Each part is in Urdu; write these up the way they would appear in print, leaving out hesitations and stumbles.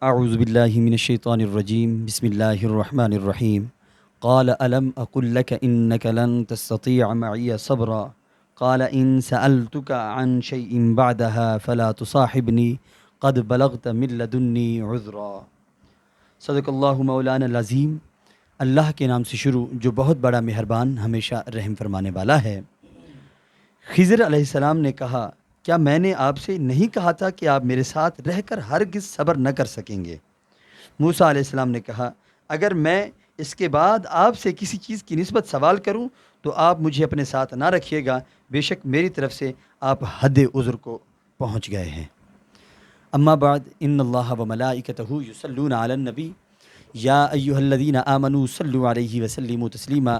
اعوذ باللہ من الشیطان الرجیم بسم اللہ الرحمن الرحیم قال الم اقل لك انك لن تستطيع معي صبرا قال ان سألتك عن شيء بعدها فلا تصاحبني قد بلغت من لدني عذرا۔ صدق اللہ مولانا العظیم۔ اللہ کے نام سے شروع جو بہت بڑا مہربان ہمیشہ رحم فرمانے والا ہے۔ خضر علیہ السلام نے کہا، کیا میں نے آپ سے نہیں کہا تھا کہ آپ میرے ساتھ رہ کر ہرگز صبر نہ کر سکیں گے؟ موسیٰ علیہ السلام نے کہا، اگر میں اس کے بعد آپ سے کسی چیز کی نسبت سوال کروں تو آپ مجھے اپنے ساتھ نہ رکھیے گا، بے شک میری طرف سے آپ حد عذر کو پہنچ گئے ہیں۔ اما بعد ان اللہ و ملائکتہ یصلون علی النبی یا ایہا الذین آمنوا صلوا علیہ وسلموا تسلیما۔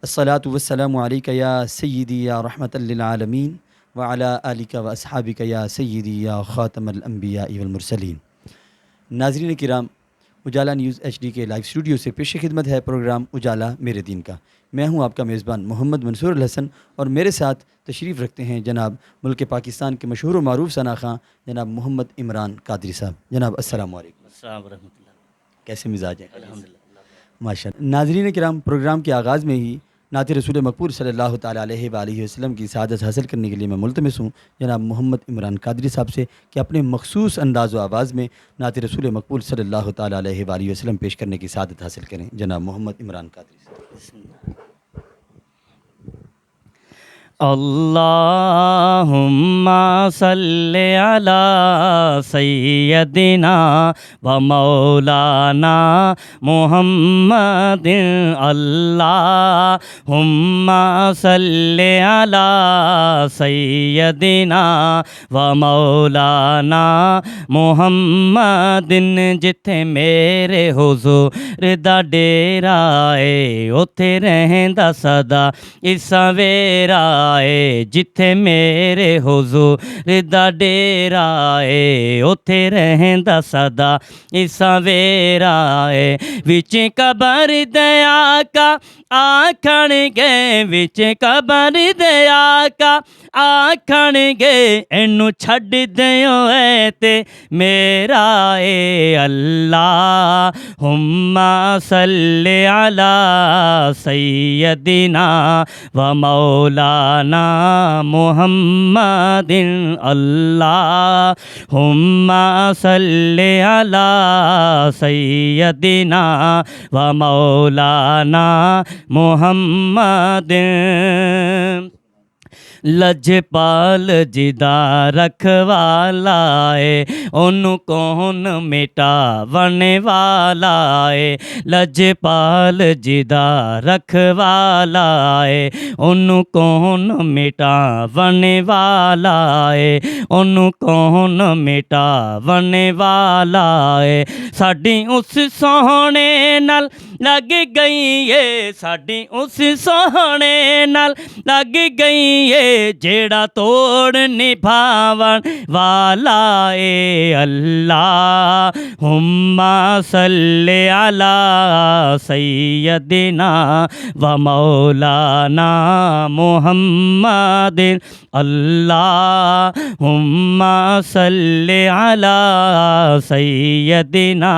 الصلاۃ والسلام علیک یا سیدی یا رحمۃ للعالمین وعلی آلک و اصحابک یا سیدی یا خاتم الانبیاء والمرسلین۔ ناظرین کرام، اجالا نیوز ایچ ڈی کے لائیو اسٹوڈیو سے پیش خدمت ہے پروگرام اجالا میرے دین کا۔ میں ہوں آپ کا میزبان محمد منصور الحسن، اور میرے ساتھ تشریف رکھتے ہیں جناب ملک پاکستان کے مشہور و معروف ثنا خواں جناب محمد عمران قادری صاحب۔ جناب السلام علیکم۔ السلام ورحمۃ اللہ۔ کیسے مزاج ہیں؟ الحمدللہ۔ ماشاء اللہ۔ ناظرین کرام، پروگرام کے آغاز میں ہی نعت رسول مقبول صلی اللہ تعالیٰ علیہ وآلہ وسلم کی سعادت حاصل کرنے کے لیے میں ملتمس ہوں جناب محمد عمران قادری صاحب سے کہ اپنے مخصوص انداز و آواز میں نعت رسول مقبول صلی اللہ تعالیٰ علیہ وآلہ وسلم پیش کرنے کی سعادت حاصل کریں۔ جناب محمد عمران قادری صاحب۔ بسم اللہ۔ اللہم صلی علی سیدنا و مولانا محمد۔ اللہم صلی علی سیدنا و مولانا محمد۔ جتھے میرے حضور دا ڈیرا اے اوتھے رہندا صدا اس سویرا اے، جتھے میرے حضور دا ڈیرا اے اوتھے رہندا صدا اس سویرا اے۔ وچ قبر دے آقا آکھن گے، وچ قبر دے آقا آکھن گے، اینو چھڈ دیو اے تے میرا اے۔ اللہم صلی علی سیدنا و مولانا محمد۔ اللہم صلی علی سیدنا و مولانا محمد۔ لجپال جدا رکھوالا اے، انہوں کون مٹاون والا اے۔ لجپال جدا رکھوالا اے، انہوں کون مٹاون والا اے۔ انہوں کون مٹاون والا اے۔ ساڈی اس سوہنے نال لگ گئی اے، ساڈی اس سوہنے نال لگ گئی اے، جیڑا توڑ نبھاون والا اے۔ اللہم صلی علی سیدنا و مولانا محمد۔ اللہم صلی علی سیدنا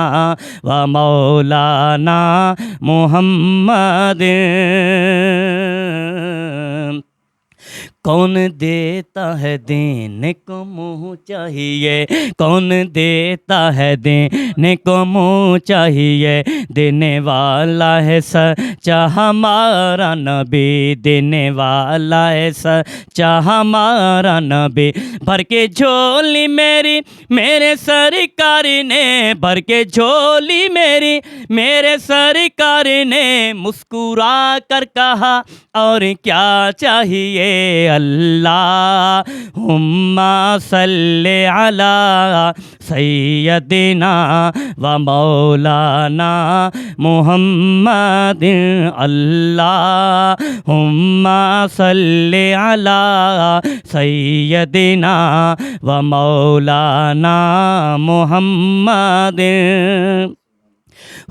و مولانا محمد۔ کون دیتا ہے دینے کو منہ چاہیے، کون دیتا ہے دینے کو منہ چاہیے، دینے والا ہے سچا ہمارا نبی، دینے والا ہے سچا ہمارا نبی۔ بھر کے جھولی میری میرے سرکار نے، بھر کے جھولی میری میرے سرکار نے مسکرا کر کہا اور کیا چاہیے۔ اللہم صلی علی سیدنا و مولانا محمد۔ اللہم صلی علی سیدنا و مولانا محمد۔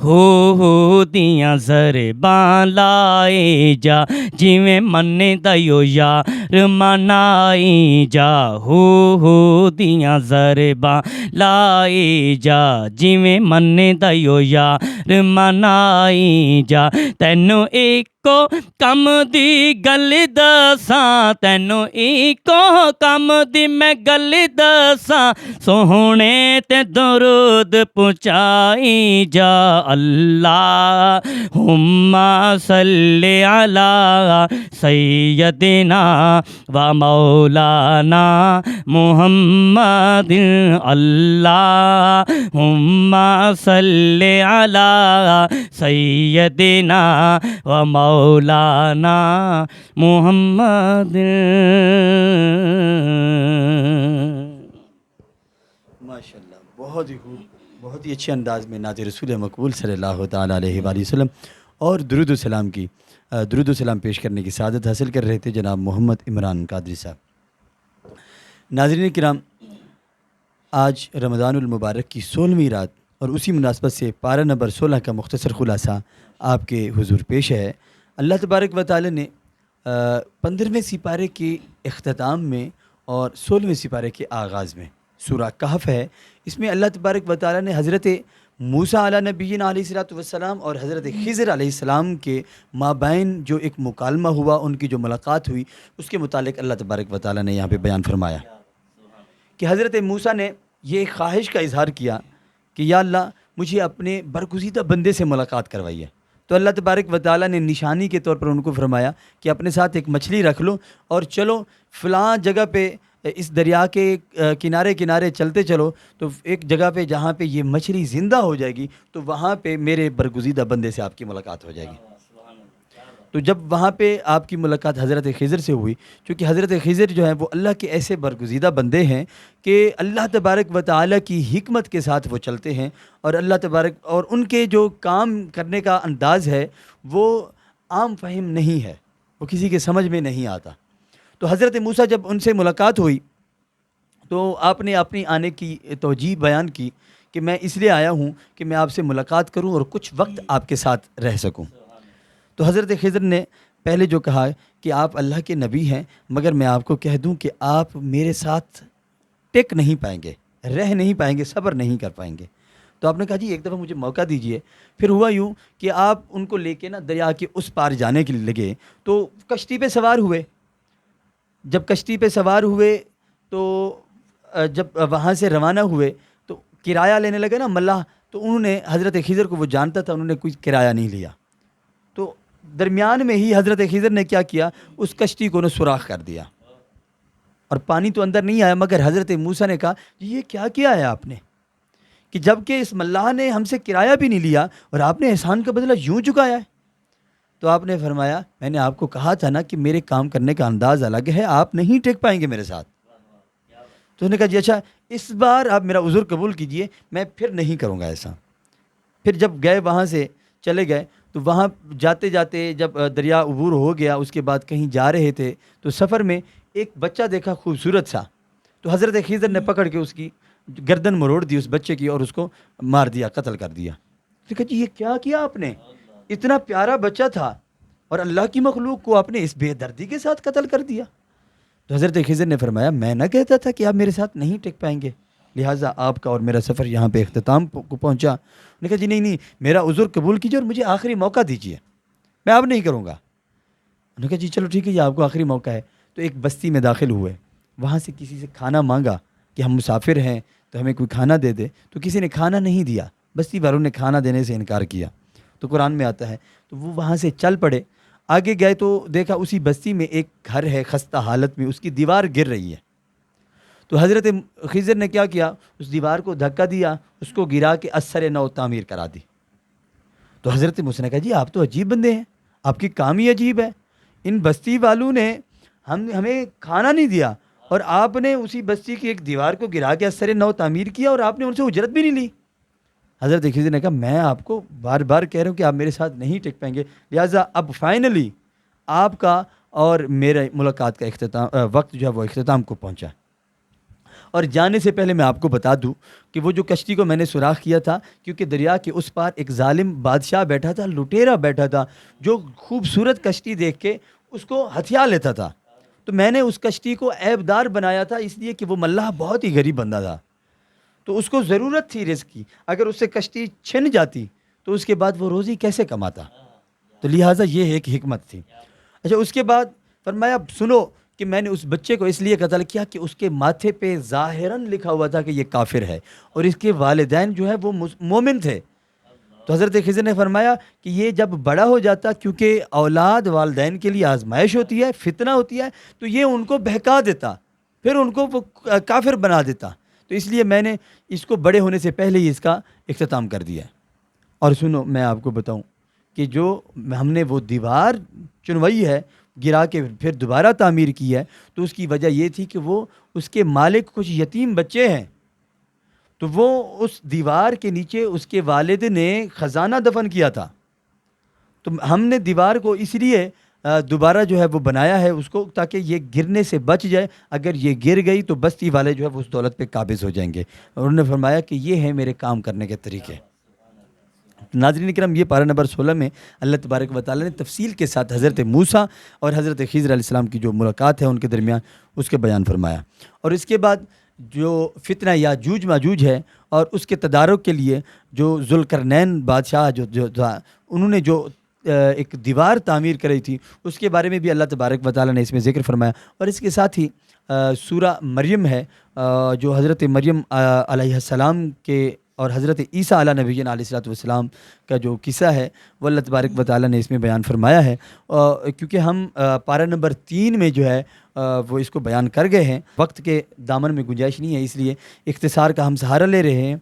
ہو دیاں زرباں لائے جا جویں مندا او یار منائی جا ہو دیاں زرباں لائے جا جویں مندا او یار منائی جا تینوں ایکو کم دی گل دساں تینوں ایکو کم دی میں گل دساں سوہنے تے درود پہنچائی جا اللہم صلی علی سیدنا و مولانا محمد اللہم صلی علی سیدنا و مولانا محمد. ماشاء اللہ، بہت ہی خوب، بہت ہی اچھے انداز میں نعت رسول مقبول صلی اللہ تعالیٰ علیہ وآلہ وسلم اور درود و سلام پیش کرنے کی سعادت حاصل کر رہے تھے جناب محمد عمران قادری صاحب. ناظرین کرام، آج رمضان المبارک کی 16ویں رات اور اسی مناسبت سے پارہ نمبر 16 کا مختصر خلاصہ آپ کے حضور پیش ہے. اللہ تبارک و تعالی نے 15ویں سپارے کے اختتام میں اور 16ویں سپارے کے آغاز میں سورہ کہف ہے، اس میں اللہ تبارک و تعالی نے حضرت موسیٰ علیہ نبینا علیہ الصلوۃ والسلام اور حضرت خضر علیہ السلام کے مابین جو ایک مکالمہ ہوا، ان کی جو ملاقات ہوئی، اس کے متعلق اللہ تبارک و تعالی نے یہاں پہ بیان فرمایا کہ حضرت موسیٰ نے یہ خواہش کا اظہار کیا کہ یا اللہ مجھے اپنے برگزیدہ بندے سے ملاقات کروائی ہے. تو اللہ تبارک و تعالی نے نشانی کے طور پر ان کو فرمایا کہ اپنے ساتھ ایک مچھلی رکھ لو اور چلو فلاں جگہ پہ اس دریا کے کنارے چلتے چلو، تو ایک جگہ پہ جہاں پہ یہ مچھلی زندہ ہو جائے گی تو وہاں پہ میرے برگزیدہ بندے سے آپ کی ملاقات ہو جائے گی. تو جب وہاں پہ آپ کی ملاقات حضرت خضر سے ہوئی، چونکہ حضرت خضر جو ہیں وہ اللہ کے ایسے برگزیدہ بندے ہیں کہ اللہ تبارک و تعالیٰ کی حکمت کے ساتھ وہ چلتے ہیں، اور اللہ تبارک اور ان کے جو کام کرنے کا انداز ہے وہ عام فہم نہیں ہے، وہ کسی کے سمجھ میں نہیں آتا. تو حضرت موسیٰ جب ان سے ملاقات ہوئی تو آپ نے اپنی آنے کی توجیہ بیان کی کہ میں اس لیے آیا ہوں کہ میں آپ سے ملاقات کروں اور کچھ وقت آپ کے ساتھ رہ سکوں. تو حضرت خضر نے پہلے جو کہا کہ آپ اللہ کے نبی ہیں، مگر میں آپ کو کہہ دوں کہ آپ میرے ساتھ ٹک نہیں پائیں گے، رہ نہیں پائیں گے، صبر نہیں کر پائیں گے. تو آپ نے کہا جی ایک دفعہ مجھے موقع دیجئے. پھر ہوا یوں کہ آپ ان کو لے کے دریا کے اس پار جانے کے لیے لگے، تو کشتی پہ سوار ہوئے. جب کشتی پہ سوار ہوئے تو جب وہاں سے روانہ ہوئے تو کرایہ لینے لگے نا ملاح، تو انہوں نے حضرت خضر کو، وہ جانتا تھا، انہوں نے کوئی کرایہ نہیں لیا. تو درمیان میں ہی حضرت خضر نے کیا کیا، اس کشتی کو سوراخ کر دیا اور پانی تو اندر نہیں آیا، مگر حضرت موسیٰ نے کہا یہ کیا ہے آپ نے، کہ جب کہ اس ملاح نے ہم سے کرایہ بھی نہیں لیا اور آپ نے احسان کا بدلہ یوں چکایا ہے. تو آپ نے فرمایا میں نے آپ کو کہا تھا نا کہ میرے کام کرنے کا انداز الگ ہے، آپ نہیں ٹک پائیں گے میرے ساتھ. تو انہوں نے کہا جی اچھا اس بار آپ میرا عذر قبول کیجئے، میں پھر نہیں کروں گا ایسا. پھر جب گئے وہاں سے چلے گئے تو وہاں جاتے جاتے جب دریا عبور ہو گیا، اس کے بعد کہیں جا رہے تھے تو سفر میں ایک بچہ دیکھا خوبصورت سا. تو حضرت خضر نے پکڑ کے اس کی گردن مروڑ دی اس بچے کی اور اس کو مار دیا، قتل کر دیا. تو کہا جی یہ کیا آپ نے، اتنا پیارا بچہ تھا اور اللہ کی مخلوق کو آپ نے اس بے دردی کے ساتھ قتل کر دیا. تو حضرت خضر نے فرمایا میں نہ کہتا تھا کہ آپ میرے ساتھ نہیں ٹک پائیں گے، لہٰذا آپ کا اور میرا سفر یہاں پہ اختتام کو پہنچا. انہوں نے کہا جی نہیں میرا عذر قبول کیجیے اور مجھے آخری موقع دیجیے، میں اب نہیں کروں گا. انہوں نے کہا جی چلو ٹھیک ہے، یہ آپ کو آخری موقع ہے. تو ایک بستی میں داخل ہوئے، وہاں سے کسی سے کھانا مانگا کہ ہم مسافر ہیں تو ہمیں کوئی کھانا دے دے. تو کسی نے کھانا نہیں دیا، بستی والوں نے کھانا دینے سے انکار کیا. تو قرآن میں آتا ہے تو وہ وہاں سے چل پڑے. آگے گئے تو دیکھا اسی بستی میں ایک گھر ہے خستہ حالت میں، اس کی دیوار گر رہی ہے. تو حضرت خضر نے کیا کیا، اس دیوار کو دھکا دیا، اس کو گرا کے اثر نو تعمیر کرا دی. تو حضرت موسیٰ نے کہا جی آپ تو عجیب بندے ہیں، آپ کی کام ہی عجیب ہے. ان بستی والوں نے ہمیں کھانا نہیں دیا اور آپ نے اسی بستی کی ایک دیوار کو گرا کے اثر نو تعمیر کیا اور آپ نے ان سے اجرت بھی نہیں لی. حضرت خضر نے کہا میں آپ کو بار بار کہہ رہا ہوں کہ آپ میرے ساتھ نہیں ٹک پائیں گے، لہٰذا اب فائنلی آپ کا اور میرے ملاقات کا وقت جو ہے وہ اختتام کو پہنچا. اور جانے سے پہلے میں آپ کو بتا دوں کہ وہ جو کشتی کو میں نے سوراخ کیا تھا، کیونکہ دریا کے اس پار ایک ظالم بادشاہ بیٹھا تھا، لٹیرا بیٹھا تھا، جو خوبصورت کشتی دیکھ کے اس کو ہتھیا لیتا تھا. تو میں نے اس کشتی کو عیب دار بنایا تھا، اس لیے کہ وہ ملاح بہت ہی غریب بندہ تھا، تو اس کو ضرورت تھی رزق کی. اگر اس سے کشتی چھن جاتی تو اس کے بعد وہ روزی کیسے کماتا؟ تو لہٰذا یہ ایک حکمت تھی. اچھا، اس کے بعد فرمایا سنو کہ میں نے اس بچے کو اس لیے قتل کیا کہ اس کے ماتھے پہ ظاہراً لکھا ہوا تھا کہ یہ کافر ہے، اور اس کے والدین جو ہے وہ مومن تھے. تو حضرت خضر نے فرمایا کہ یہ جب بڑا ہو جاتا، کیونکہ اولاد والدین کے لیے آزمائش ہوتی ہے، فتنہ ہوتی ہے، تو یہ ان کو بہکا دیتا، پھر ان کو وہ کافر بنا دیتا. تو اس لیے میں نے اس کو بڑے ہونے سے پہلے ہی اس کا اختتام کر دیا ہے. اور سنو، میں آپ کو بتاؤں کہ جو ہم نے وہ دیوار چنوائی ہے، گرا کے پھر دوبارہ تعمیر کی ہے، تو اس کی وجہ یہ تھی کہ وہ اس کے مالک کچھ یتیم بچے ہیں، تو وہ اس دیوار کے نیچے اس کے والد نے خزانہ دفن کیا تھا. تو ہم نے دیوار کو اس لیے دوبارہ جو ہے وہ بنایا ہے اس کو، تاکہ یہ گرنے سے بچ جائے. اگر یہ گر گئی تو بستی والے جو ہے وہ اس دولت پہ قابض ہو جائیں گے. اور انہوں نے فرمایا کہ یہ ہے میرے کام کرنے کے طریقے. ناظرین کرام، یہ پارہ نمبر 16 میں اللہ تبارک و تعالیٰ نے تفصیل کے ساتھ حضرت موسیٰ اور حضرت خضر علیہ السلام کی جو ملاقات ہے ان کے درمیان اس کے بیان فرمایا. اور اس کے بعد جو فتنہ یاجوج ماجوج ہے اور اس کے تدارک کے لیے جو ذوالقرنین بادشاہ جو تھا، انہوں نے جو ایک دیوار تعمیر کری تھی، اس کے بارے میں بھی اللہ تبارک و تعالیٰ نے اس میں ذکر فرمایا. اور اس کے ساتھ ہی سورہ مریم ہے، جو حضرت مریم علیہ السلام کے اور حضرت عیسیٰ علیہ نبی علیہ الصلوۃ والسلام کا جو قصہ ہے وہ اللہ تبارک و تعالیٰ نے اس میں بیان فرمایا ہے. کیونکہ ہم پارہ نمبر 3 میں جو ہے وہ اس کو بیان کر گئے ہیں، وقت کے دامن میں گنجائش نہیں ہے، اس لیے اختصار کا ہم سہارا لے رہے ہیں.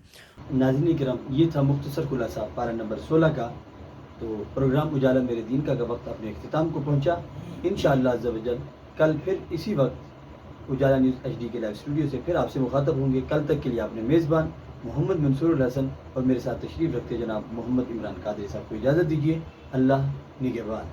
ناظرین کرام، یہ تھا مختصر خلاصہ پارہ نمبر 16 کا. تو پروگرام اجالا میرے دین کا وقت اپنے اختتام کو پہنچا. انشاءاللہ عز و جل کل پھر اسی وقت اجالا نیوز HD کے لائیو اسٹوڈیو سے پھر آپ سے مخاطب ہوں گے. کل تک کے لیے اپنے میزبان محمد منصور الحسن اور میرے ساتھ تشریف رکھتے جناب محمد عمران قادری صاحب کو اجازت دیجیے. اللہ نگہبان.